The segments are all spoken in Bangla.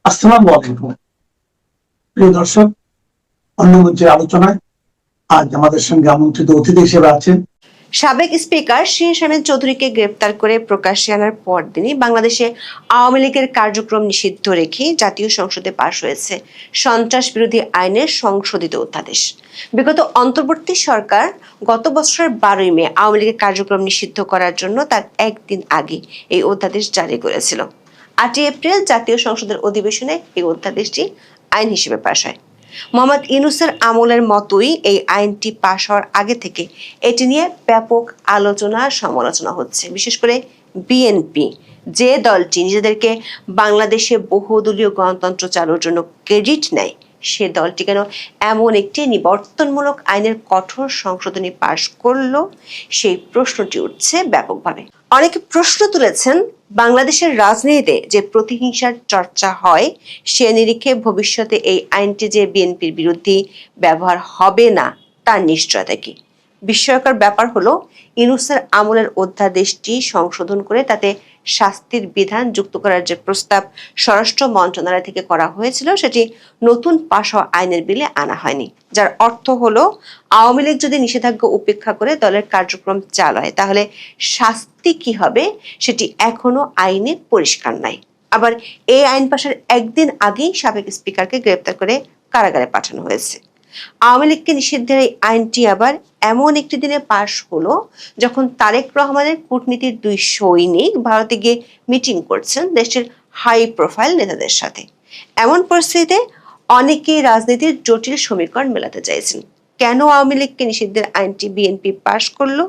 আসসালামু আলাইকুম প্রিয় দর্শক, অন্য মঞ্চের আলোচনায় আজ আমাদের সঙ্গে আমন্ত্রিত অতিথি হিসেবে আছেন সাবেক স্পিকার শিন শারমিন চৌধুরীকে গ্রেপ্তার করে প্রকাশ্যে আনার পরদিনই বাংলাদেশে আওয়ামী লীগের কার্যক্রম নিষিদ্ধ রেখে জাতীয় সংসদে পাশ হয়েছে সন্ত্রাস বিরোধী আইনের সংশোধিত অধ্যাদেশ। বিগত অন্তর্বর্তী সরকার গত বছরের 12ই মে আওয়ামী লীগের কার্যক্রম নিষিদ্ধ করার জন্য তার একদিন আগে এই অধ্যাদেশ জারি করেছিল। 8ই এপ্রিল জাতীয় সংসদের অধিবেশনে এই অধ্যাদেশটি আইন হিসেবে পাশ হয়। মোহাম্মদ ইউনূসের আমলের মতোই এই আইনটি পাশ হওয়ার আগে থেকে এটি নিয়ে ব্যাপক আলোচনা সমালোচনা হচ্ছে। বিশেষ করে বিএনপি, যে দলটি নিজেদেরকে বাংলাদেশে বহুদলীয় গণতন্ত্র চালুর জন্য ক্রেডিট নেয়, সে দলটি কেন এমন একটি নিবর্তনমূলক আইনের কঠোর সংশোধনী পাশ করলো, সেই প্রশ্নটি উঠছে ব্যাপকভাবে। অনেকে প্রশ্ন তুলেছেন, বাংলাদেশের রাজনীতিতে যে প্রতিহিংসার চর্চা হয়, সে নিরিখে ভবিষ্যতে এই আইনটি যে বিএনপির বিরুদ্ধে ব্যবহার হবে না তার নিশ্চয়তা কি? বিস্ময়কর ব্যাপার হলো, ইউনূসের আমলের অধ্যাদেশটি সংশোধন করে তাতে শাস্তির বিধান যুক্ত করার যে প্রস্তাব স্বরাষ্ট্র মন্ত্রণালয় থেকে করা হয়েছিল, সেটি নতুন পাশ হওয়া আইনের বিলে আনা হয়নি। যার অর্থ হলো, আওয়ামী লীগ যদি নিষেধাজ্ঞা উপেক্ষা করে দলের কার্যক্রম চালায়, তাহলে শাস্তি কি হবে সেটি এখনো আইনে পরিষ্কার নাই। আবার এই আইন পাশের একদিন আগেই সাবেক স্পিকারকে গ্রেপ্তার করে কারাগারে পাঠানো হয়েছে। আওয়ামী লীগকে নিষিদ্ধের এই আইনটি আবার এমন একটি দিনে পাশ হলো যখন তারেক রহমানের কূটনীতির 2 সৈনিক ভারতে গিয়ে মিটিং করছেন দেশের হাই প্রোফাইল নেতাদের সাথে। এমন পরিস্থিতিতে অনেকেই রাজনীতির জটিল সমীকরণ মেলাতে চাইছেন। কেন আওয়ামী লীগকে নিষিদ্ধের আইনটি বিএনপি পাশ করলো?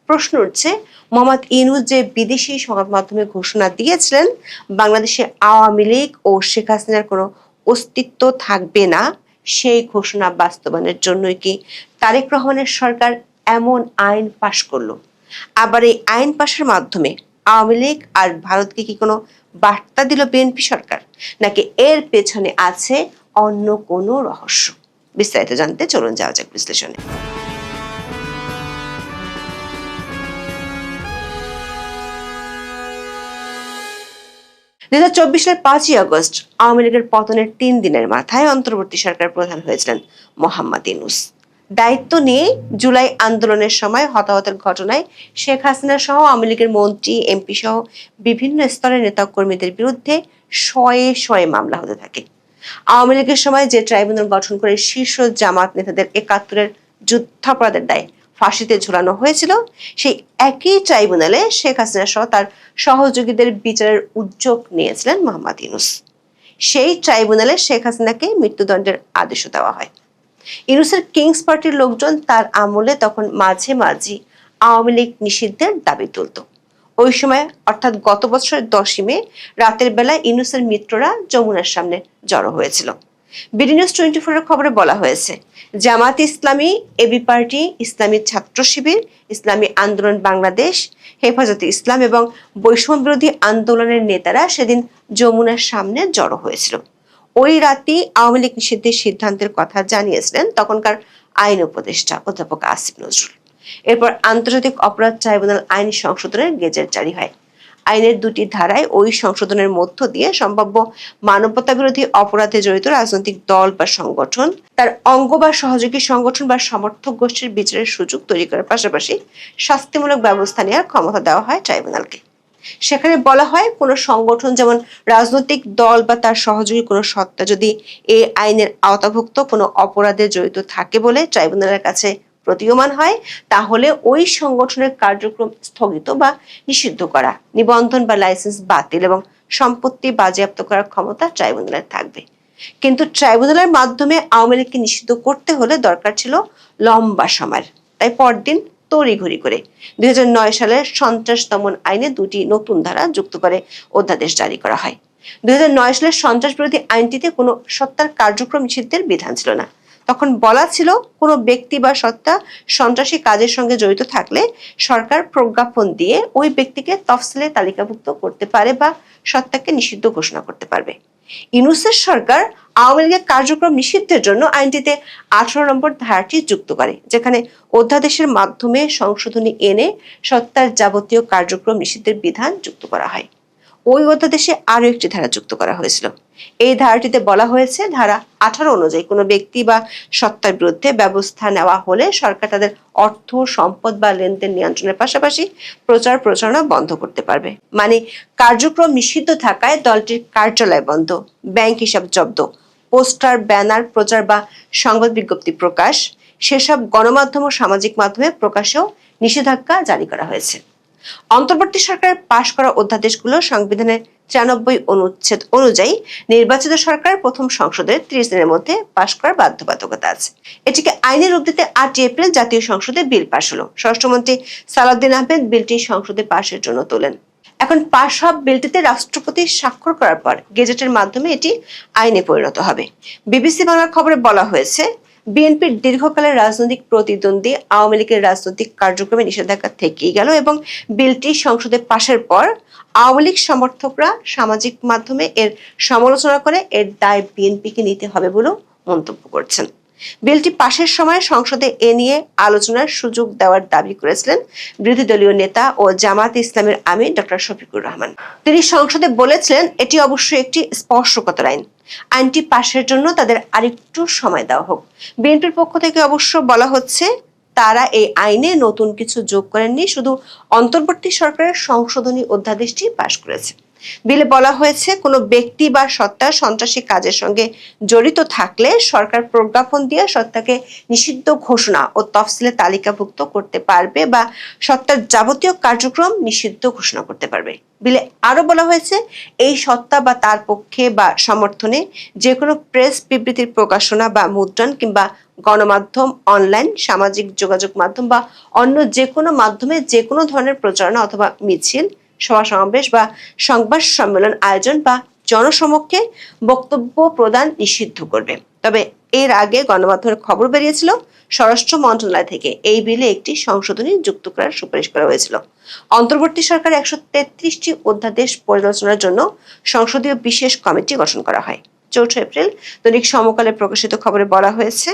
প্রশ্ন উঠছে, মোহাম্মদ ইউনূস যে বিদেশি সংবাদ মাধ্যমে ঘোষণা দিয়েছিলেন বাংলাদেশে আওয়ামী লীগ ও শেখ হাসিনার কোনো অস্তিত্ব থাকবে না, সেই ঘোষণা বাস্তবায়নের জন্যই কি তারেক রহমানের সরকার এমন আইন পাশ করলো? আবার এই আইন পাশের মাধ্যমে আওয়ামী লীগ আর ভারতকে কি কোনো বার্তা দিল বিএনপি সরকার, নাকি এর পেছনে আছে অন্য কোনো রহস্য? বিস্তারিত জানতে চলুন যাওয়া যাক বিশ্লেষণে। 2024 সালের 5ই আগস্ট আওয়ামী লীগের পতনের 3 দিনের মাথায় অন্তর্বর্তী সরকার প্রধান হয়েছিলেন মোহাম্মদ ইউনূস। দায়িত্ব নিয়ে জুলাই আন্দোলনের সময় হতাহতের ঘটনায় শেখ হাসিনা সহ আওয়ামী লীগের মন্ত্রী, এমপি সহ বিভিন্ন স্তরের নেতা কর্মীদের বিরুদ্ধে শয়ে শয়ে মামলা হতে থাকে। আওয়ামী লীগের সময় যে ট্রাইব্যুনাল গঠন করে শীর্ষ জামাত নেতাদের 71-এর যুদ্ধাপরাধের দায়ে ফাঁসিতে ঝুলানো হয়েছিল, সেই একই ট্রাইব্যুনালে শেখ হাসিনা সহ তার সহযোগীদের বিচারের উদ্যোগ নিয়েছিলেন মোহাম্মদ ইউনূস। সেই ট্রাইব্যুনালে শেখ হাসিনাকে মৃত্যুদণ্ডের আদেশও দেওয়া হয়। ইউনূসের কিংস পার্টির লোকজন তার আমলে তখন মাঝে মাঝে আওয়ামী লীগ নিষিদ্ধের দাবি তুলত। ওই সময় অর্থাৎ গত বছরের 10ই মে রাতের বেলায় ইউনূসের মিত্ররা যমুনার সামনে জড়ো হয়েছিল। বিডি নিউজ 24-এর খবরে বলা হয়েছে, জামাত ইসলামী, এবি পার্টি, ইসলামী ছাত্র শিবির, ইসলামী আন্দোলন বাংলাদেশ, হেফাজতে ইসলাম এবং বৈষম্য বিরোধী আন্দোলনের নেতারা সেদিন যমুনার সামনে জড়ো হয়েছিল। ওই রাতেই আওয়ামী লীগ নিষিদ্ধের সিদ্ধান্তের কথা জানিয়েছিলেন তখনকার আইন উপদেষ্টা অধ্যাপক আসিফ নজরুল। এরপর আন্তর্জাতিক অপরাধ ট্রাইব্যুনাল আইন সংশোধনের গেজেট জারি হয়। আইনের 2টি ধারায় ওই সংশোধনের মধ্য দিয়ে সম্ভাব্য মানবতা বিরোধী অপরাধে জড়িত রাজনৈতিক দল বা সংগঠন, তার অঙ্গ বা সহযোগী সংগঠন বা সমর্থক গোষ্ঠীর বিচারের সুযোগ তৈরি করার পাশাপাশি শাস্তিমূলক ব্যবস্থা নেওয়ার ক্ষমতা দেওয়া হয় ট্রাইব্যুনালকে। সেখানে বলা হয়, কোনো সংগঠন, যেমন রাজনৈতিক দল বা তার সহযোগী কোনো সত্তা, যদি এই আইনের আওতাভুক্ত কোনো অপরাধে জড়িত থাকে বলে ট্রাইব্যুনালের কাছে প্রতীয়মান হয়, তাহলে ওই সংগঠনের কার্যক্রম স্থগিত বা নিষিদ্ধ করা, নিবন্ধন বা লাইসেন্স বাতিল এবং সম্পত্তি বাজেয়াপ্ত করার ক্ষমতা ট্রাইব্যুনালের থাকবে। কিন্তু ট্রাইব্যুনালের মাধ্যমে আওয়ামী লীগকে নিষিদ্ধ করতে হলে দরকার ছিল লম্বা সময়ের। তাই পরদিন তড়িঘড়ি করে 2009 সালের সন্ত্রাস দমন আইনে 2টি নতুন ধারা যুক্ত করে অধ্যাদেশ জারি করা হয়। 2009 সালের সন্ত্রাস বিরোধী আইনটিতে কোনো সত্তার কার্যক্রম নিষিদ্ধের বিধান ছিল না। তখন বলা ছিল, কোনো ব্যক্তি বা সত্তা সন্ত্রাসী কাজের সঙ্গে জড়িত থাকলে সরকার প্রজ্ঞাপন দিয়ে ওই ব্যক্তিকে তফসিলে তালিকাভুক্ত করতে পারে বা সত্তাকে নিষিদ্ধ ঘোষণা করতে পারবে। ইউনূসের সরকার আওয়ামী লীগের কার্যক্রম নিষিদ্ধের জন্য আইনটিতে 18 নম্বর ধারাটি যুক্ত করে, যেখানে অধ্যাদেশের মাধ্যমে সংশোধনী এনে সত্তার যাবতীয় কার্যক্রম নিষিদ্ধের বিধান যুক্ত করা হয়। ওই অধ্যাদেশে আরো একটি ধারা যুক্ত করা হয়েছিল। এই ধারাটিতে বলা হয়েছে, ধারা 18 অনুযায়ী কোনো ব্যক্তি বা সত্তার বিরুদ্ধে ব্যবস্থা নেওয়া হলে সরকার তাদের অর্থ, সম্পদ বা লেনদেন নিয়ন্ত্রণের পাশাপাশি প্রচার প্রচারণা বন্ধ করতে পারবে। মানে কার্যক্রম নিষিদ্ধ থাকায় দলটির কার্যালয় বন্ধ, ব্যাংক হিসাব জব্দ, পোস্টার, ব্যানার, প্রচার বা সংবাদ বিজ্ঞপ্তি প্রকাশ, সেসব গণমাধ্যম ও সামাজিক মাধ্যমে প্রকাশেও নিষেধাজ্ঞা জারি করা হয়েছে। অন্তর্বর্তী সরকারের পাশ করা অধ্যাদেশগুলো সংবিধানের 93 অনুচ্ছেদ অনুযায়ী নির্বাচিত সরকার প্রথম সংসদের 30 দিনের মধ্যে পাশ করার বাধ্যবাধকতা আছে। এটিকে আইনের রূপ দিতে 8 এপ্রিল জাতীয় সংসদে বিল পাশ হলো। স্বরাষ্ট্রমন্ত্রী সালাউদ্দিন আহমেদ বিলটি সংসদে পাশের জন্য তোলেন। এখন পাশ হওয়া বিলটিতে রাষ্ট্রপতি স্বাক্ষর করার পর গেজেটের মাধ্যমে এটি আইনে পরিণত হবে। বিবিসি বাংলার খবরে বলা হয়েছে, বিএনপির দীর্ঘকালের রাজনৈতিক প্রতিদ্বন্দ্বী আওয়ামী লীগের রাজনৈতিক কার্যক্রমে নিষেধাজ্ঞা থেকেই গেল এবং বিলটি সংসদে পাশের পর আওয়ামী লীগ সমর্থকরা সামাজিক মাধ্যমে এর সমালোচনা করে এর দায় বিএনপিকে নিতে হবে বলেও মন্তব্য করছেন। বিলটি পাশের সময় সংসদে এ নিয়ে আলোচনার সুযোগ দেওয়ার দাবি করেছিলেন বিরোধী দলীয় নেতা ও জামাত ইসলামের আমির ডক্টর শফিকুর রহমান। তিনি সংসদে বলেছিলেন, এটি অবশ্যই একটি স্পর্শকাতর আইন। আইনটি পাশের জন্য তাদের আরেকটু সময় দেওয়া হোক। বিএনপির পক্ষ থেকে অবশ্য বলা হচ্ছে, তারা এই আইনে নতুন কিছু যোগ করেননি, শুধু অন্তর্বর্তী সরকারের সংশোধনী অধ্যাদেশটি পাশ করেছে। বিলে বলা হয়েছে, কোনো ব্যক্তি বা সত্তা সন্ত্রাসী কাজের সঙ্গে জড়িত থাকলে সরকার প্রজ্ঞাপন দিয়ে সত্তাকে নিষিদ্ধ ঘোষণা ও তফসিলে তালিকাভুক্ত করতে পারবে বা সত্তার যাবতীয় কার্যক্রম নিষিদ্ধ ঘোষণা করতে পারবে। বিলে আরো বলা হয়েছে, এই সত্তা বা তার পক্ষে বা সমর্থনে যে কোনো প্রেস বিবৃতির প্রকাশনা বা মুদ্রণ কিংবা গণমাধ্যম, অনলাইন, সামাজিক যোগাযোগ মাধ্যম বা অন্য যে কোনো মাধ্যমে যে কোনো ধরনের প্রচারণা অথবা মিছিল, সভা সমাবেশ বা সংবাদ সম্মেলন আয়োজন বা জনসমক্ষে বক্তব্য প্রদান নিষিদ্ধ করবে। তবে এর আগে গণমাধ্যমের খবর বেরিয়েছিল, স্বরাষ্ট্র মন্ত্রণালয় থেকে এই বিলে একটি সংশোধনী যুক্ত করার সুপারিশ করা হয়েছিল। অন্তর্বর্তী সরকার 133টি অধ্যাদেশ পর্যালোচনার জন্য সংসদীয় বিশেষ কমিটি গঠন করা হয়। 4 এপ্রিল দৈনিক সমকালে প্রকাশিত খবরে বলা হয়েছে,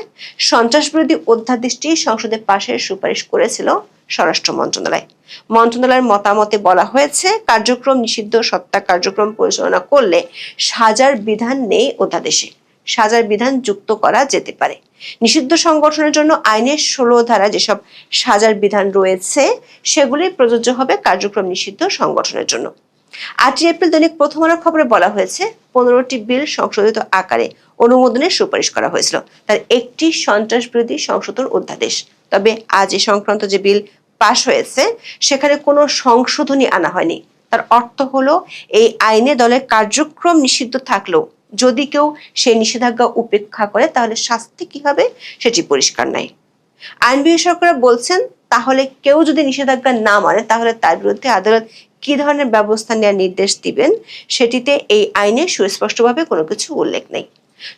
সন্ত্রাস বিরোধী অধ্যাদেশটি সংসদে পাশের সুপারিশ করেছিল স্বরাষ্ট্র মন্ত্রণালয়। মন্ত্রণালয়ের মতামতে বলা হয়েছে, কার্যক্রম নিষিদ্ধ সত্তা কার্যক্রম পরিচালনা করলে সাজার বিধান নেই অধ্যাদেশে। সাজার বিধান যুক্ত করা যেতে পারে। নিষিদ্ধ সংগঠনের জন্য আইনের 16 ধারা যেসব সাজার বিধান রয়েছে সেগুলি প্রযোজ্য হবে কার্যক্রম নিষিদ্ধ সংগঠনের জন্য। 8 এপ্রিল দৈনিক প্রথম আলোর খবরে বলা হয়েছে, 15টি বিল সংশোধিত আকারে অনুমোদনের সুপারিশ করা হয়েছিল। তার একটি সন্ত্রাস বিরোধী সংশোধন অধ্যাদেশ। তবে আজ এ সংক্রান্ত যে বিল পাশ হয়েছে সেখানে কোনো সংশোধনী আনা হয়নি। তার অর্থ হলো, এই আইনে দলের কার্যক্রম নিষিদ্ধ থাকলেও যদি কেউ সেই নিষেধাজ্ঞা উপেক্ষা করে তাহলে শাস্তি কি হবে সেটি পরিষ্কার নাই। আইন বিশেষজ্ঞরা বলছেন, তাহলে কেউ যদি নিষেধাজ্ঞা না মানে তাহলে তার বিরুদ্ধে আদালত কি ধরনের ব্যবস্থা নেওয়ার নির্দেশ দিবেন সেটিতে এই আইনে সুস্পষ্টভাবে কোনো কিছু উল্লেখ নেই।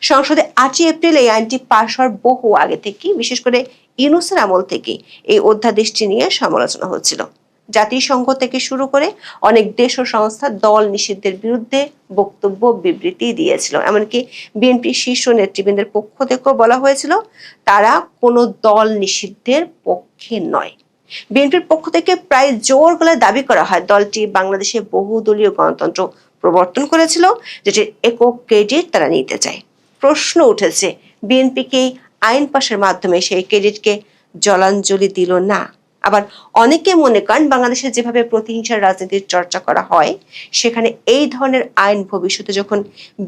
সংসদে 8 এপ্রিল এই আইনটি পাশ হওয়ার বহু আগে থেকে, বিশেষ করে ইউনূসের আমল থেকে এই অধ্যাদেশটি নিয়ে সমালোচনা হচ্ছিল। জাতিসংঘ থেকে শুরু করে অনেক দেশ ও সংস্থা দল নিষিদ্ধের বিরুদ্ধে বক্তব্য, বিবৃতি দিয়েছিল। এমনকি বিএনপি শীর্ষ নেতৃবৃন্দের পক্ষ থেকেও বলা হয়েছিল, তারা কোনো দল নিষিদ্ধের পক্ষে নয়। বিএনপির পক্ষ থেকে প্রায় জোর গলায় দাবি করা হয়, দলটি বাংলাদেশে বহুদলীয় গণতন্ত্র প্রবর্তন করেছিল, যেটির একক ক্রেডিট তারা নিতে চায়। প্রশ্ন উঠেছে, বিএনপিকে আইন পাশের মাধ্যমে সেই ক্রেডিটকে জলাঞ্জলি দিল না। আবার অনেকে মনে করেন, বাংলাদেশে যেভাবে প্রতিহিংসার রাজনীতির চর্চা করা হয় সেখানে এই ধরনের আইন ভবিষ্যতে যখন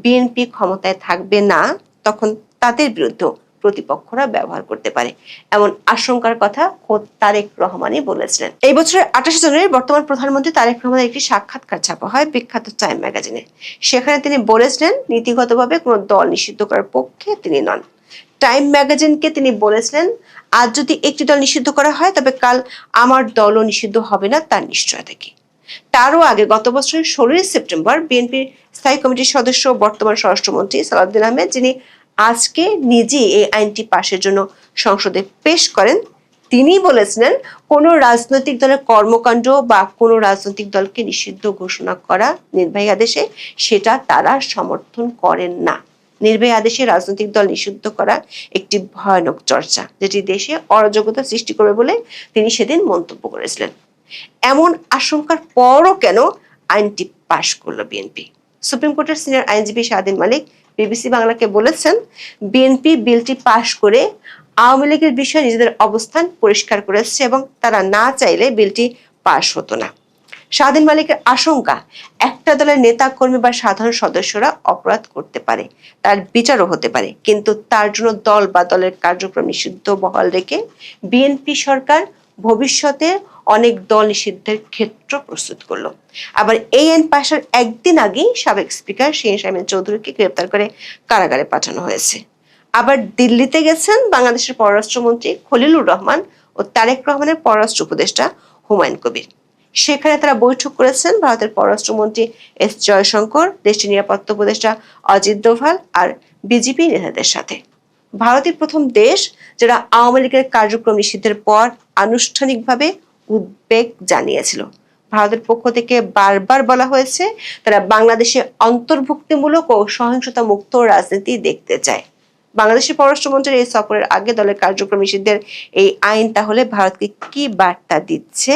বিএনপি ক্ষমতায় থাকবে না তখন তাদের বিরুদ্ধে প্রতিপক্ষরা ব্যবহার করতে পারে, এমন আশঙ্কার কথা খোদ তারেক রহমানই বলেছিলেন। এই বছরের 28 জানুয়ারি বর্তমান প্রধানমন্ত্রী তারেক রহমানের একটি সাক্ষাৎকার ছাপা হয় বিখ্যাত টাইম ম্যাগাজিনে। সেখানে তিনি বলেছিলেন, নীতিগতভাবে কোনো দল নিষিদ্ধ করার পক্ষে তিনি নন। টাইম ম্যাগাজিনকে তিনি বলেছিলেন, আজ যদি একটি দল নিষিদ্ধ করা হয় তবে কাল আমার দলও নিষিদ্ধ হবে না তার নিশ্চয়তা কি। তারও আগে গত বছরের 16 সেপ্টেম্বর বিএনপির স্থায়ী কমিটির সদস্য বর্তমান স্বরাষ্ট্রমন্ত্রী সালাউদ্দিন আহমেদ, যিনি আজকে নিজে এই আইনটি পাশের জন্য সংসদে পেশ করেন, তিনি বলেছিলেন, কোনো রাজনৈতিক দলের কর্মকাণ্ড বা কোনো রাজনৈতিক দলকে নিষিদ্ধ ঘোষণা করা নির্বাহী আদেশে সেটা তারা সমর্থন করেন না। নির্বাহী আদেশে রাজনৈতিক দল নিষিদ্ধ করা একটি ভয়ানক চর্চা, যেটি দেশে অরাজকতা সৃষ্টি করবে বলে তিনি সেদিন মন্তব্য করেছিলেন। এমন আশঙ্কার পরও কেন আইনটি পাশ করলো বিএনপি। সুপ্রিম কোর্টের সিনিয়র আইনজীবী স্বাধীন মালিক বিবিসি বাংলাকে বলেছেন, বিএনপি বিলটি পাশ করে আওয়ামী লীগের বিষয়ে নিজেদের অবস্থান পরিষ্কার করেছে এবং তারা না চাইলে বিলটি পাশ হতো না। স্বাধীন মালিকের আশঙ্কা, একটা দলের নেতা কর্মী বা সাধারণ সদস্যরা অপরাধ করতে পারে, তার বিচারও হতে পারে, কিন্তু তার জন্য দল বা দলের কার্যক্রম নিষিদ্ধ বহাল রেখে বিএনপি সরকার ভবিষ্যতে অনেক দল নিষিদ্ধের ক্ষেত্র প্রস্তুত করলো। আবার এই আইন পাশের একদিন আগেই সাবেক স্পিকার শিরীন শারমিন চৌধুরীকে গ্রেপ্তার করে কারাগারে পাঠানো হয়েছে। আবার দিল্লিতে গেছেন বাংলাদেশের পররাষ্ট্রমন্ত্রী খলিলুর রহমান ও তারেক রহমানের পররাষ্ট্র উপদেষ্টা হুমায়ুন কবির। সেখানে তারা বৈঠক করেছেন ভারতের পররাষ্ট্রমন্ত্রী এস জয়শঙ্কর, দেশটির নিরাপত্তা উপদেষ্টা অজিত দোভাল আর বিজেপি নেতাদের সাথে। ভারতই প্রথম দেশ যারা আওয়ামী লীগের কার্যক্রম নিষিদ্ধের পর আনুষ্ঠানিকভাবে উদ্বেগ জানিয়েছিল। ভারতের পক্ষ থেকে বারবার বলা হয়েছে তারা বাংলাদেশে অন্তর্ভুক্তিমূলক ও সহিংসতা মুক্ত রাজনীতি দেখতে চায়। বাংলাদেশের পররাষ্ট্রমন্ত্রীর এই সফরের আগে দলের কার্যক্রম নিষিদ্ধের এই আইন তাহলে ভারতকে কি বার্তা দিচ্ছে,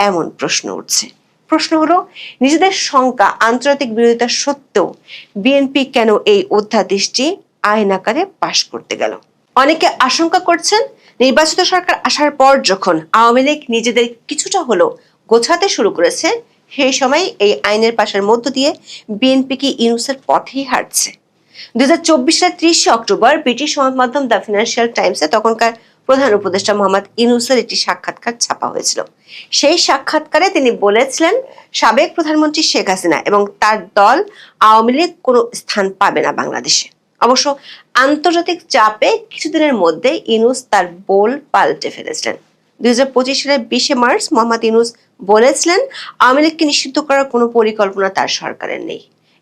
এমন প্রশ্ন উঠছে। প্রশ্ন হলো, নিজেদের শঙ্কা, আন্তর্জাতিক বিরোধিতা সত্ত্বেও বিএনপি কেন এই অধ্যাদেশটি আইন আকারে পাশ করতে গেল? অনেকে আশঙ্কা করছেন, নির্বাচিত সরকার আসার পর যখন আওয়ামী লীগ নিজেদের কিছুটা হলেও গোছাতে শুরু করেছে, সেই সময় এই আইনের পাশের মধ্য দিয়ে বিএনপি কি ইউনূসের পথেই হাঁটছে? 2024 সালের 30 অক্টোবর ব্রিটিশ সংবাদ মাধ্যম দ্য ফিনান্সিয়াল টাইমসে তখনকার প্রধান উপদেষ্টা মোহাম্মদ ইউনূসের একটি সাক্ষাৎকার ছাপা হয়েছিল। সেই সাক্ষাৎকারে তিনি বলেছিলেন, সাবেক প্রধানমন্ত্রী শেখ হাসিনা এবং তার দল আওয়ামী লীগ কোনো স্থান পাবে না বাংলাদেশে। অবশ্য আন্তর্জাতিক চাপে কিছুদিনের মধ্যে ইউনূস তার বোল পাল্টে ফেলেছিলেন। 2025 সালের 20 মার্চ মোহাম্মদ ইউনূস বলেছিলেন, আওয়ামী লীগকে নিষিদ্ধ করার কোনো পরিকল্পনা তার সরকারের নেই।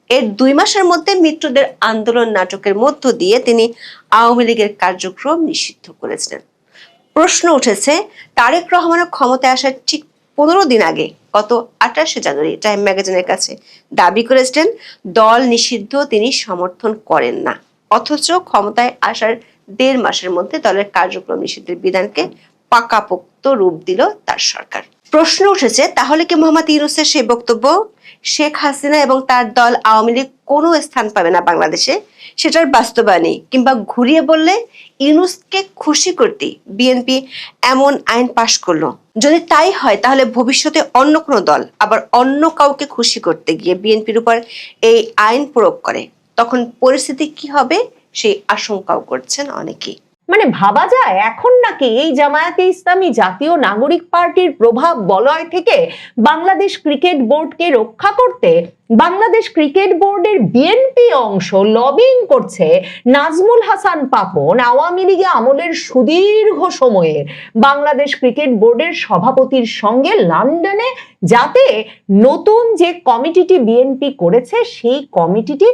এর 2 মাসের মধ্যে মিত্রদের আন্দোলন নাটকের মধ্য দিয়ে তিনি আওয়ামী লীগের কার্যক্রম নিষিদ্ধ করেছিলেন। প্রশ্ন উঠেছে, তারেক রহমানের ক্ষমতায় আসার ঠিক 15 দিন আগে গত 28 জানুয়ারি টাইম ম্যাগাজিনের কাছে দাবি করেছিলেন দল নিষিদ্ধ তিনি সমর্থন করেন না, অথচ ক্ষমতায় আসার 1.5 মাসের মধ্যে দলের কার্যক্রম নিষিদ্ধের বিধানকে পাকাপোক্ত রূপ দিল তার সরকার। প্রশ্ন উঠেছে, তাহলে কি মোহাম্মদ ইউনূসের সেই বক্তব্য শেখ হাসিনা এবং তার দল আওয়ামী লীগ কোনো স্থান পাবে না বাংলাদেশে সেটার বাস্তবায়নই, কিংবা ঘুরিয়ে বললে ইউনূসকে খুশি করতে বিএনপি এমন আইন পাশ করলো? যদি তাই হয় তাহলে ভবিষ্যতে অন্য কোনো দল আবার অন্য কাউকে খুশি করতে গিয়ে বিএনপির উপর এই আইন প্রয়োগ করে, তখন পরিস্থিতি কি হবে সেই আশঙ্কাও করছেন অনেকেই। মানে ভাবা যায় এখন নাকি এই জামায়াতে ইসলামী জাতীয় নাগরিক পার্টির প্রভাব বলয় থেকে বাংলাদেশ ক্রিকেট বোর্ডকে রক্ষা করতে বাংলাদেশ ক্রিকেট বোর্ডের বিএনপি অংশ লবিং করছে নাজমুল হাসান পাপন আওয়ামী লীগে আমলের সুদীর্ঘ সময়ের বাংলাদেশ ক্রিকেট বোর্ডের সভাপতির সঙ্গে লন্ডনে, যাতে নতুন যে কমিটিটি বিএনপি করেছে সেই কমিটিটি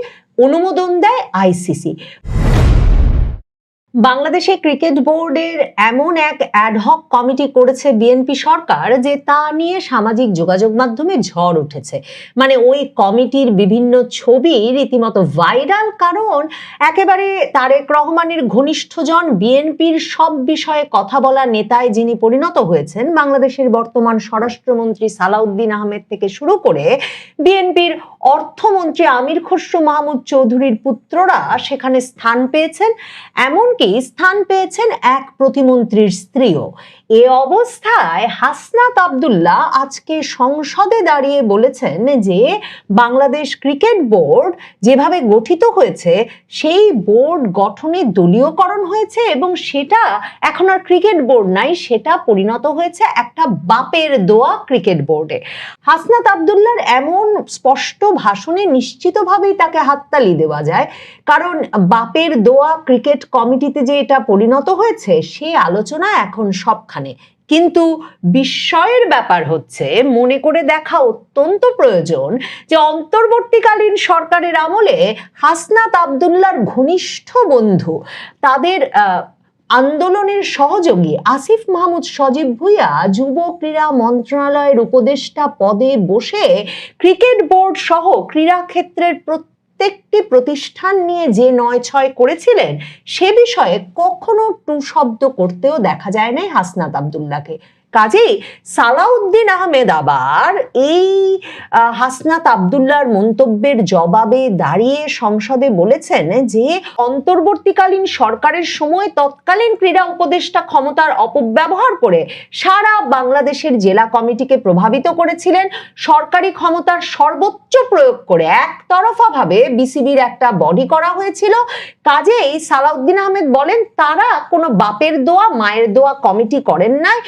অনুমোদন দেয় আইসিসি। বাংলাদেশে ক্রিকেট বোর্ডের এমন এক অ্যাডহক কমিটি করেছে বিএনপি সরকার যে তা নিয়ে সামাজিক যোগাযোগ মাধ্যমে ঝড় উঠেছে। মানে ওই কমিটির বিভিন্ন ছবি রীতিমতো ভাইরাল, কারণ একেবারে তারেক রহমানের ঘনিষ্ঠজন, বিএনপির সব বিষয়ে কথা বলা নেতায় যিনি পরিণত হয়েছেন, বাংলাদেশের বর্তমান স্বরাষ্ট্রমন্ত্রী সালাউদ্দিন আহমেদ থেকে শুরু করে বিএনপির অর্থমন্ত্রী আমির খসরু মাহমুদ চৌধুরীর পুত্ররা সেখানে স্থান পেয়েছেন, এমনকি স্থান পেয়েছেন এক প্রতিমন্ত্রীর স্ত্রীও। এ অবস্থায় হাসনাত আব্দুল্লাহ আজকে সংসদে দাঁড়িয়ে বলেছেন যে বাংলাদেশ ক্রিকেট বোর্ড যেভাবে গঠিত হয়েছে সেই বোর্ড গঠনে দলীয়করণ হয়েছে এবং সেটা এখন আর ক্রিকেট বোর্ড নাই, সেটা পরিণত হয়েছে একটা বাপের দোয়া ক্রিকেট বোর্ডে। হাসনাত আব্দুল্লাহর এমন স্পষ্ট ভাষণে নিশ্চিতভাবেই তাকে হাততালি দেওয়া যায়, কারণ বাপের দোয়া ক্রিকেট কমিটিতে যে এটা পরিণত হয়েছে সেই আলোচনা এখন সবখানে। কিন্তু বিস্ময়ের ব্যাপার হচ্ছে, মনে করে দেখা অত্যন্ত প্রয়োজন যে অন্তর্বর্তীকালীন সরকারের আমলে হাসনাত আব্দুল্লাহর ঘনিষ্ঠ বন্ধু, তাদের আন্দোলনের সহযোগী আসিফ মাহমুদ সজীব ভুঁইয়া যুব ক্রীড়া মন্ত্রণালয়ের উপদেষ্টা পদে বসে ক্রিকেট বোর্ড সহ ক্রীড়া ক্ষেত্রের প্রত্যেকটি প্রতিষ্ঠান নিয়ে যে ৯-৬ করেছিলেন সে বিষয়ে কখনো টু শব্দ করতেও দেখা যায় নাই হাসনাত আব্দুল্লাহকে। কাজেই সালাউদ্দিন আহমেদ আবার এই হাসনাত আব্দুল্লাহর মন্তব্যের জবাবে দাঁড়িয়ে সংসদে বলেছেন যে অন্তর্বর্তীকালীন সরকারের সময় তৎকালীন ক্রীড়া উপদেষ্টা ক্ষমতার অপব্যবহার করে সারা বাংলাদেশের জেলা কমিটিকে প্রভাবিত করেছিলেন, সরকারি ক্ষমতার সর্বোচ্চ প্রয়োগ করে একতরফাভাবে বিসিবির একটা বডি করা হয়েছিল। কাজেই সালাউদ্দিন আহমেদ বলেন তারা কোনো বাপের দোয়া মায়ের দোয়া কমিটি করেন নাই।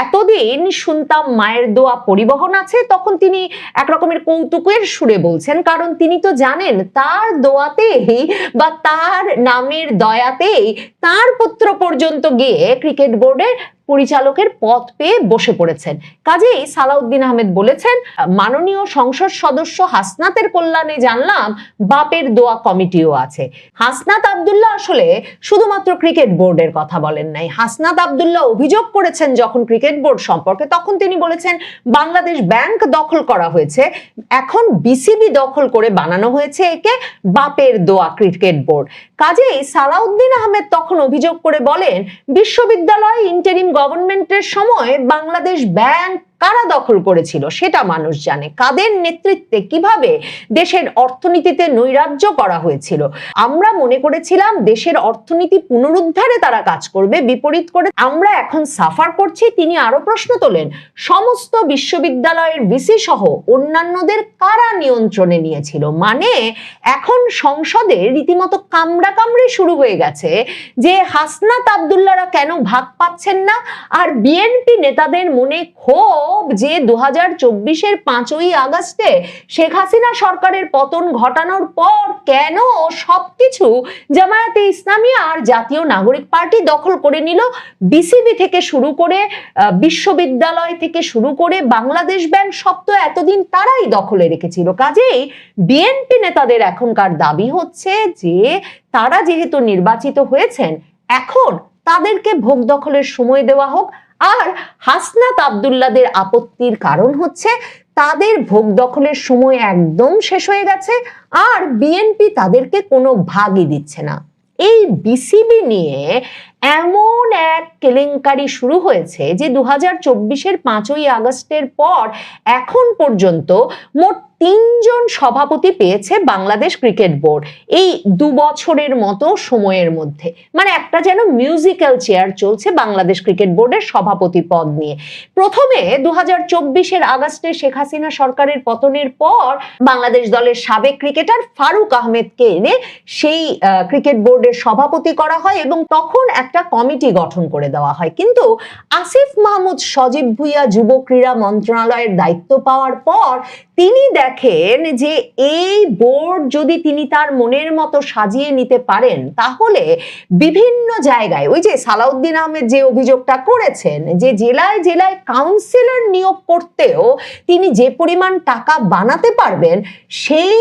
এতদিন শুনতাম মায়ের দোয়া পরিবহন আছে, তখন তিনি একরকমের কৌতুকের সুরে বলছেন, কারণ তিনি তো জানেন তার দোয়াতেই বা তার নামের দয়াতেই তার পুত্র পর্যন্ত গিয়ে ক্রিকেট বোর্ডের পরিচালকের পদ পেয়ে বসে পড়েছেন। কাজেই সালাউদ্দিন আহমেদ বলেছেন, মাননীয় সংসদ সদস্য হাসনাতের কল্যাণে জানলাম বাপের দোয়া কমিটিও আছে। হাসনাত আব্দুল্লাহ আসলে শুধুমাত্র ক্রিকেট বোর্ডের কথা বলেন নাই। হাসনাত আব্দুল্লাহ অভিযোগ করেছেন যখন ক্রিকেট বোর্ড সম্পর্কে, তখন তিনি বলেছেন বাংলাদেশ ব্যাংক দখল করা হয়েছে, এখন বিসিবি দখল করে বানানো হয়েছে একে বাপের দোয়া ক্রিকেট বোর্ড। কাজেই সালাউদ্দিন আহমেদ তখন অভিযোগ করে বলেন বিশ্ববিদ্যালয় ইন্টারিম গভর্নমেন্টের সময় বাংলাদেশ ব্যাংক কারা দখল করেছিল সেটা মানুষ জানে, কাদের নেতৃত্বে কিভাবে দেশের অর্থনীতিতে নৈরাজ্য করা হয়েছিল। আমরা মনে করেছিলাম দেশের অর্থনীতি পুনরুদ্ধারে তারা কাজ করবে, বিপরীত করে আমরা এখন সাফার করছি। তিনি আরো প্রশ্ন তোলেন, সমস্ত বিশ্ববিদ্যালয়ের ভিসি সহ অন্যান্যদের কারা নিয়ন্ত্রণে নিয়েছিল? মানে এখন সংসদে রীতিমতো কামড়াকামড়ি শুরু হয়ে গেছে যে হাসনাত আব্দুল্লাহরা কেন ভাগ পাচ্ছেন না, আর বিএনপি নেতাদের মনে ক্ষোভ যে 2024-এর 5ই আগস্টে শেখ হাসিনা সরকারের পতন ঘটানোর পর কেন সবকিছু জামায়াতে ইসলামী আর জাতীয় নাগরিক পার্টি দখল করে নিল। বিসিবি থেকে শুরু করে বিশ্ববিদ্যালয় থেকে শুরু করে বাংলাদেশ ব্যাংক সব তো এতদিন তারাই দখলে রেখেছিল। কাজেই বিএনপি নেতাদের এখনকার দাবি হচ্ছে যে তারা যেহেতু নির্বাচিত হয়েছেন এখন তাদেরকে ভোগ দখলের সময় দেওয়া হোক। আর হাসনাত আব্দুল্লাহদের আপত্তির কারণ হচ্ছে তাদের ভোগ দখলের সময় একদম শেষ হয়ে গেছে আর বিএনপি তাদেরকে কোনো ভাগই দিচ্ছে না। এই বিসিবি নিয়ে এমন এক কেলেঙ্কারি শুরু হয়েছে যে 2024-এর 5ই আগস্টের পর এখন পর্যন্ত মোট 3 জন সভাপতি পেয়েছে বাংলাদেশ ক্রিকেট বোর্ড এই 2 বছরের মতো সময়ের মধ্যে। মানে একটা যেন মিউজিক্যাল চেয়ার চলছে বাংলাদেশ ক্রিকেট বোর্ডের সভাপতি পদ নিয়ে। প্রথমে 2024-এর আগস্টে শেখ হাসিনা সরকারের পতনের পর বাংলাদেশ দলের সাবেক ক্রিকেটার ফারুক আহমেদকে এনে সেই ক্রিকেট বোর্ডের সভাপতি করা হয় এবং তখন একটা কমিটি গঠন করে দেওয়া হয়। কিন্তু আসিফ মাহমুদ সজীব ভুইয়া যুব ক্রীড়া মন্ত্রণালয়ের দায়িত্ব পাওয়ার পর তিনি দেখেন যে এই বোর্ড যদি তিনি তার মনের মতো সাজিয়ে নিতে পারেন তাহলে বিভিন্ন জায়গায় ওই যে সালাউদ্দিন আহমেদ যে অভিযোগটা করেছেন যে জেলায় জেলায় কাউন্সিলর নিয়োগ করতেও তিনি যে পরিমাণ টাকা বানাতে পারবেন সেই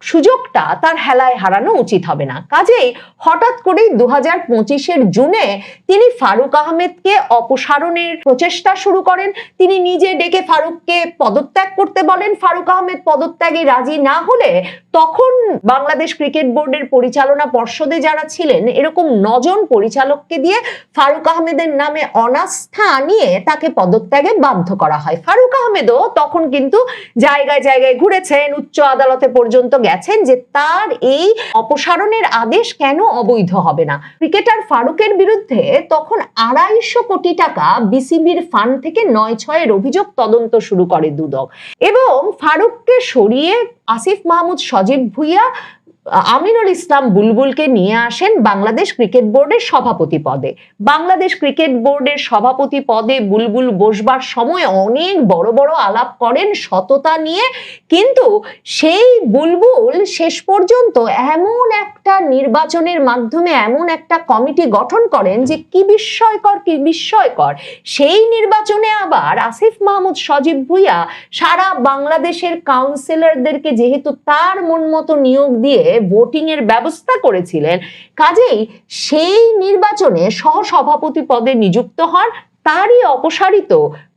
সুযোগটা তার হেলায় হারানো উচিত হবে না। কাজেই হঠাৎ করেই 2025-এর জুনে তিনি ফারুক আহমেদকে অপসারণের প্রচেষ্টা শুরু করেন। তিনি নিজে ডেকে ফারুককে পদত্যাগ করতে বলেন। ফারুক আহমেদ পদত্যাগে রাজি না হলে তখন বাংলাদেশ ক্রিকেট বোর্ডের পরিচালনা পর্ষদে যারা ছিলেন এরকম 9 জন পরিচালককে দিয়ে ফারুক আহমেদের নামে অনাস্থা আনিয়ে তাকে পদত্যাগে বাধ্য করা হয়। ফারুক আহমেদও তখন কিন্তু জায়গায় জায়গায় ঘুরেছেন, উচ্চ আদালতে পর্যন্ত গেছেন যে তার এই অপসারণের আদেশ কেন অবৈধ হবে না। ক্রিকেটার ফারুকের বিরুদ্ধে তখন 250 কোটি টাকা বিসিবির ফান্ড থেকে 9/6-এর অভিযোগ তদন্ত শুরু করে দুদক এবং ফারুককে সরিয়ে আসিফ মাহমুদ সজীব ভুইয়া আমিনুল ইসলাম বুলবুলকে নিয়ে আসেন বাংলাদেশ ক্রিকেট বোর্ডের সভাপতি পদে। বাংলাদেশ ক্রিকেট বোর্ডের সভাপতি পদে বুলবুল বসবার সময় অনেক বড় বড় আলাপ করেন সততা নিয়ে, কিন্তু সেই বুলবুল শেষ পর্যন্ত এমন একটা নির্বাচনের মাধ্যমে এমন একটা কমিটি গঠন করেন যে কি বিস্ময়কর সেই নির্বাচনে আবার আসিফ মাহমুদ সজীব ভুইয়া সারা বাংলাদেশের কাউন্সিলরদেরকে যেহেতু তার মন মতো নিয়োগ দিয়ে ভোটিং এর ব্যবস্থা করেছিলেন, কাজেই সেই নির্বাচনে সহসভাপতি পদে নিযুক্ত হন তারই অপসারিত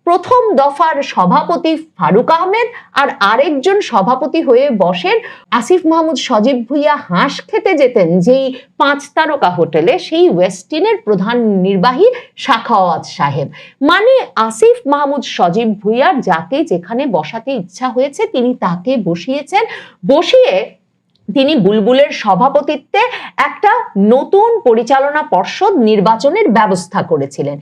প্রথম দফার সভাপতি ফারুক আহমেদ আর আরেকজন সভাপতি হয়ে বসেন আসিফ মাহমুদ সজীব ভুঁইয়া। হাঁস খেতে যেতেন যেই 5 তারকা হোটেলে, সেই ওয়েস্টিনের প্রধান নির্বাহী সাখাওয়াত সাহেব। মানে আসিফ মাহমুদ সজীব ভুঁইয়ার যাকে যেখানে বসাতে ইচ্ছা হয়েছে তিনি তাকে বসিয়েছেন। বসিয়ে তিনি বুলবুলের সভাপতিত্বে একটা নতুন পরিচালনা পর্ষদ নির্বাচনের ব্যবস্থা করেছিলেন।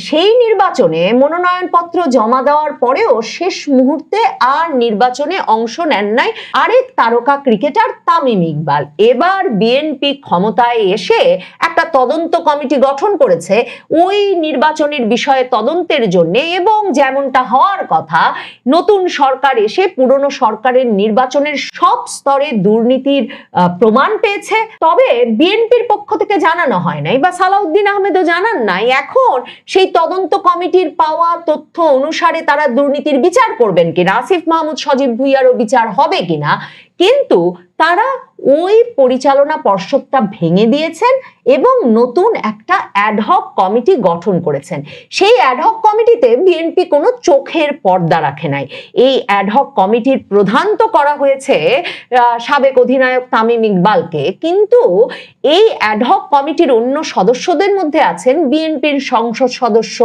সেই নির্বাচনে মনোনয়নপত্র জমা দেওয়ার পরেও শেষ মুহূর্তে আর নির্বাচনে অংশ নেন নাই আরেক তারকা ক্রিকেটার তামিম ইকবাল। এবার বিএনপি ক্ষমতায় এসে একটা তদন্ত কমিটি গঠন করেছে ওই নির্বাচনের বিষয়ে তদন্তের জন্য, এবং যেমনটা হওয়ার কথা, নতুন সরকার এসে পুরনো সরকারের নির্বাচনের সব স্তরে দুর্নীতির প্রমাণ পেয়েছে। তবে বিএনপির পক্ষ থেকে জানানো হয় নাই, বা সালাউদ্দিন আহমেদও জানান নাই এখন সেই তদন্ত কমিটির পাওয়া তথ্য অনুসারে তারা দুর্নীতির বিচার করবেন কিনা, আসিফ মাহমুদ সজীব ভুঁইয়ারও বিচার হবে কিনা। কিন্তু তারা ওই পরিচালনা পর্ষদটা ভেঙে দিয়েছেন এবং নতুন একটা অ্যাডহক কমিটি গঠন করেছেন। সেই অ্যাডহক কমিটিতে বিএনপি কোনো চোখের পর্দা রাখে নাই। এই অ্যাডহক কমিটির প্রধান তো করা হয়েছে সাবেক অধিনায়ক তামিম ইকবালকে, কিন্তু এই অ্যাডহক কমিটির অন্য সদস্যদের মধ্যে আছেন বিএনপির সংসদ সদস্য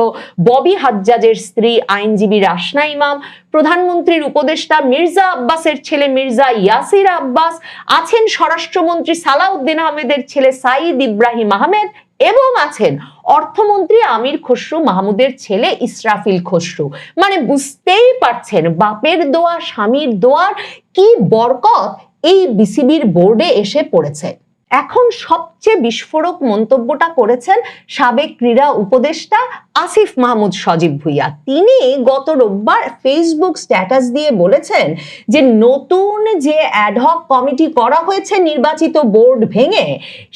ববি হাজ্জাজের স্ত্রী আইনজীবী রাসনা ইমাম, প্রধানমন্ত্রীর উপদেষ্টা মির্জা আব্বাসের ছেলে মির্জা ইয়াসির আব্বাস, আছেন স্বরাষ্ট্রমন্ত্রী সালাউদ্দিন আহমেদের ছেলে সাইদ ইব্রাহিম আহমেদ, এবং আছেন অর্থমন্ত্রী আমির খসরু মাহমুদের ছেলে ইসরাফিল খসরু। মানে বুঝতেই পারছেন বাপের দোয়া স্বামীর দোয়ার কি বরকত এই বিসিবির বোর্ডে এসে পড়েছে। এখন সবচেয়ে বিস্ফোরক মন্তব্যটা করেছেন সাবেক ক্রীড়া উপদেষ্টা আসিফ মাহমুদ সজীব ভুঁইয়া। তিনি গত রোববার ফেসবুক স্ট্যাটাস দিয়ে বলেছেন যে নতুন যে অ্যাডহক কমিটি করা হয়েছে নির্বাচিত বোর্ড ভেঙে,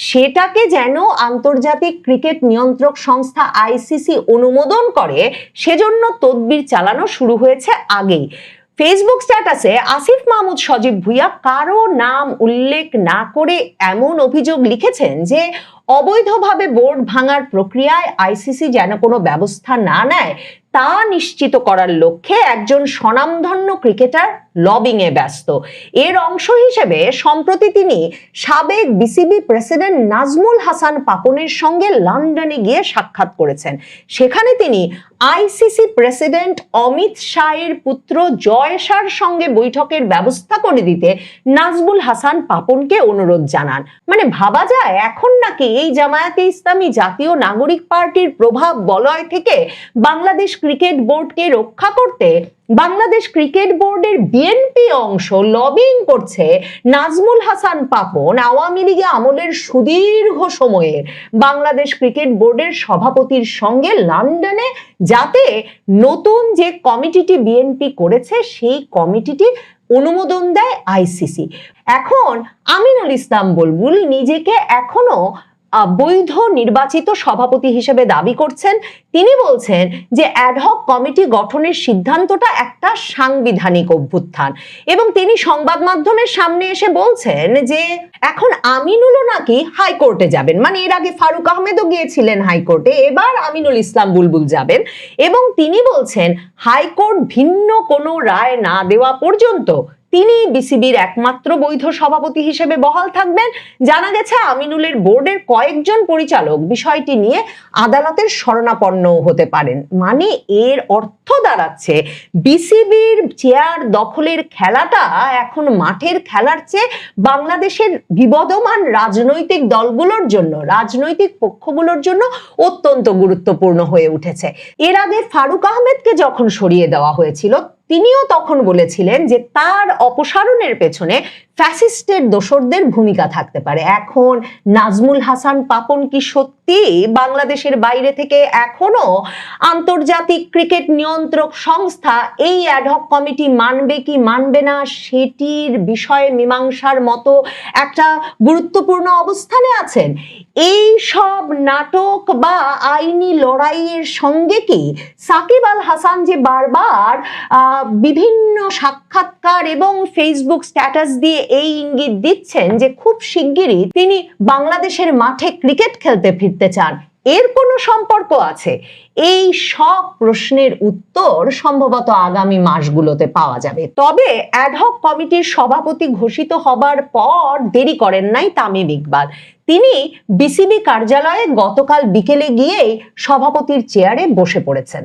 সেটাকে যেন আন্তর্জাতিক ক্রিকেট নিয়ন্ত্রক সংস্থা আইসিসি অনুমোদন করে, সেজন্য তদবির চালানো শুরু হয়েছে আগেই। ফেসবুক স্ট্যাটাসে আসিফ মাহমুদ সজীব ভুঁইয়া কারো নাম উল্লেখ না করে এমন অভিযোগ লিখেছেন যে অবৈধভাবে বোর্ড ভাঙার প্রক্রিয়ায় আইসিসি যেন কোনো ব্যবস্থা না নেয় তা নিশ্চিত করার লক্ষ্যে একজন স্বনামধন্য ক্রিকেটার লবিং এ ব্যস্ত। এর অংশ হিসেবে সম্প্রতি তিনি সাবেক বিসিবি প্রেসিডেন্ট নাজমুল হাসান পাপনের সঙ্গে লন্ডনে গিয়ে সাক্ষাৎ করেছেন। সেখানে তিনি আইসিসি প্রেসিডেন্ট অমিত শাহের পুত্র জয় শাহর সঙ্গে বৈঠকের ব্যবস্থা করে দিতে নাজমুল হাসান পাপনকে অনুরোধ জানান। মানে ভাবা যায় এখন নাকি এই জামায়াতে ইসলামী জাতীয় নাগরিক পার্টির প্রভাব বলয় থেকে বাংলাদেশ ক্রিকেট বোর্ডকে রক্ষা করতে বাংলাদেশ ক্রিকেট বোর্ডের বিএনপি অংশ লবিং করছে নাজমুল হাসান পাপন আওয়ামী লীগে আমলের সুদীর্ঘ সময়ের বাংলাদেশ ক্রিকেট বোর্ডের সভাপতির সঙ্গে লন্ডনে, যাতে নতুন যে কমিটিটি বিএনপি করেছে সেই কমিটিটি অনুমোদন দেয় আইসিসি। এখন আমিনুল ইসলাম বুলবুল নিজেকে এখনো বৈধ নির্বাচিত সভাপতি হিসেবে দাবি করছেন। তিনি বলছেন যে অ্যাডহক কমিটি গঠনের সিদ্ধান্তটা একটা সাংবিধানিক অভ্যুত্থান, এবং তিনি সংবাদ মাধ্যমের সামনে এসে বলছেন যে এখন আমিনুলও নাকি হাইকোর্টে যাবেন। মানে এর আগে ফারুক আহমেদও গিয়েছিলেন হাইকোর্টে, এবার আমিনুল ইসলাম বুলবুল যাবেন, এবং তিনি বলছেন হাইকোর্ট ভিন্ন কোনো রায় না দেওয়া পর্যন্ত তিনি বিসিবির একমাত্র বৈধ সভাপতি হিসেবে বহাল থাকবেন। জানা গেছে আমিনুলের বোর্ডের কয়েকজন পরিচালক বিষয়টি নিয়ে আদালতের শরণাপন্ন হতে পারেন। মানে এর অর্থ দাঁড়াচ্ছে বিসিবির চেয়ার দখলের খেলাটা এখন মাঠের খেলার চেয়ে বাংলাদেশের বিবদমান রাজনৈতিক দলগুলোর জন্য, রাজনৈতিক পক্ষগুলোর জন্য অত্যন্ত গুরুত্বপূর্ণ হয়ে উঠেছে। এর আগে ফারুক আহমেদকে যখন সরিয়ে দেওয়া হয়েছিল তিনিও তখন বলেছিলেন যে তার অপসারণের পেছনে ফ্যাসিস্টের দোসরদের ভূমিকা থাকতে পারে। এখন নাজমুল হাসান পাপন কি সত্যি বাংলাদেশের বাইরে থেকে এখনো আন্তর্জাতিক ক্রিকেট নিয়ন্ত্রক সংস্থা এই অ্যাডহক কমিটি মানবে কি মানবে না সেটির বিষয়ে মীমাংসার মতো একটা গুরুত্বপূর্ণ অবস্থানে আছেন? এই সব নাটক বা আইনি লড়াইয়ের সঙ্গে কি সাকিব আল হাসান যে বারবার বিভিন্ন সাক্ষাৎকার এবং ফেসবুক স্ট্যাটাস দিয়ে এই ইঙ্গিত দিচ্ছেন যে খুব শিগগিরই তিনি বাংলাদেশের মাঠে ক্রিকেট খেলতে ফিরতে চান, এর কোনো সম্পর্ক আছে? এই সব প্রশ্নের উত্তর সম্ভবত আগামী মাসগুলোতে পাওয়া যাবে। তবে অ্যাডহক কমিটির সভাপতি ঘোষিত হবার পর দেরি করেন নাই তামিম ইকবাল। তিনি বিসিবি কার্যালয়ে গতকাল বিকেলে গিয়েই সভাপতির চেয়ারে বসে পড়েছেন।